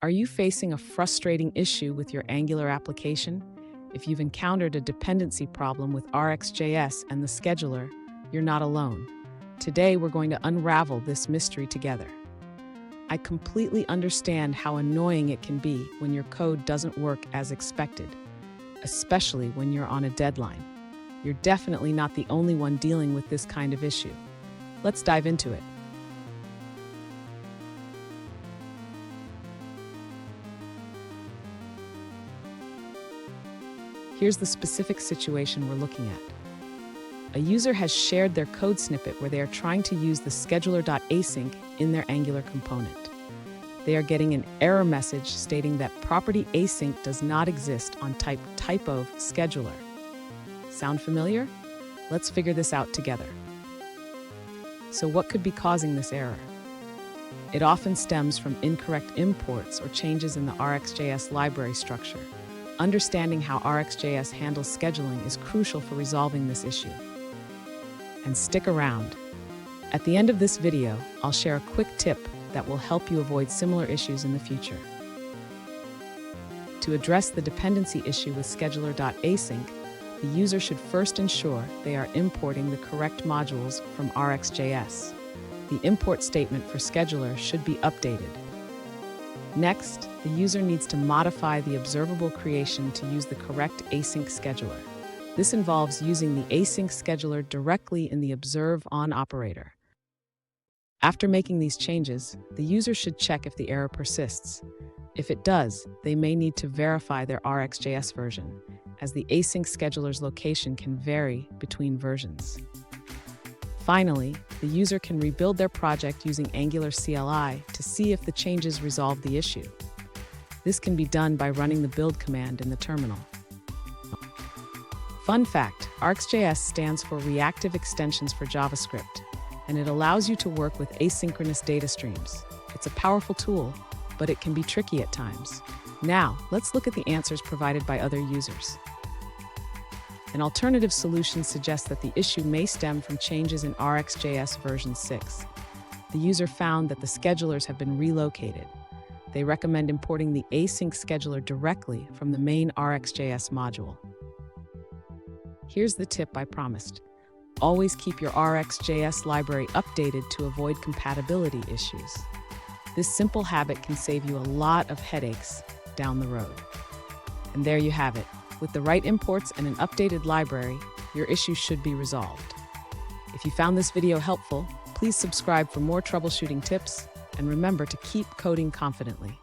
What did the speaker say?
Are you facing a frustrating issue with your Angular application? If you've encountered a dependency problem with RxJS and the scheduler, you're not alone. Today, we're going to unravel this mystery together. I completely understand how annoying it can be when your code doesn't work as expected, especially when you're on a deadline. You're definitely not the only one dealing with this kind of issue. Let's dive into it. Here's the specific situation we're looking at. A user has shared their code snippet where they are trying to use the Scheduler.async in their Angular component. They are getting an error message stating that property async does not exist on type of scheduler. Sound familiar? Let's figure this out together. So what could be causing this error? It often stems from incorrect imports or changes in the RxJS library structure. Understanding how RxJS handles scheduling is crucial for resolving this issue. And stick around. At the end of this video, I'll share a quick tip that will help you avoid similar issues in the future. To address the dependency issue with Scheduler.async, the user should first ensure they are importing the correct modules from RxJS. The import statement for Scheduler should be updated. Next, the user needs to modify the observable creation to use the correct async scheduler. This involves using the async scheduler directly in the observe-on operator. After making these changes, the user should check if the error persists. If it does, they may need to verify their RxJS version, as the async scheduler's location can vary between versions. Finally, the user can rebuild their project using Angular CLI to see if the changes resolve the issue. This can be done by running the build command in the terminal. Fun fact, RxJS stands for Reactive Extensions for JavaScript, and it allows you to work with asynchronous data streams. It's a powerful tool, but it can be tricky at times. Now, let's look at the answers provided by other users. An alternative solution suggests that the issue may stem from changes in RxJS version 6. The user found that the schedulers have been relocated. They recommend importing the async scheduler directly from the main RxJS module. Here's the tip I promised. Always keep your RxJS library updated to avoid compatibility issues. This simple habit can save you a lot of headaches down the road. And there you have it. With the right imports and an updated library, your issue should be resolved. If you found this video helpful, please subscribe for more troubleshooting tips, and remember to keep coding confidently.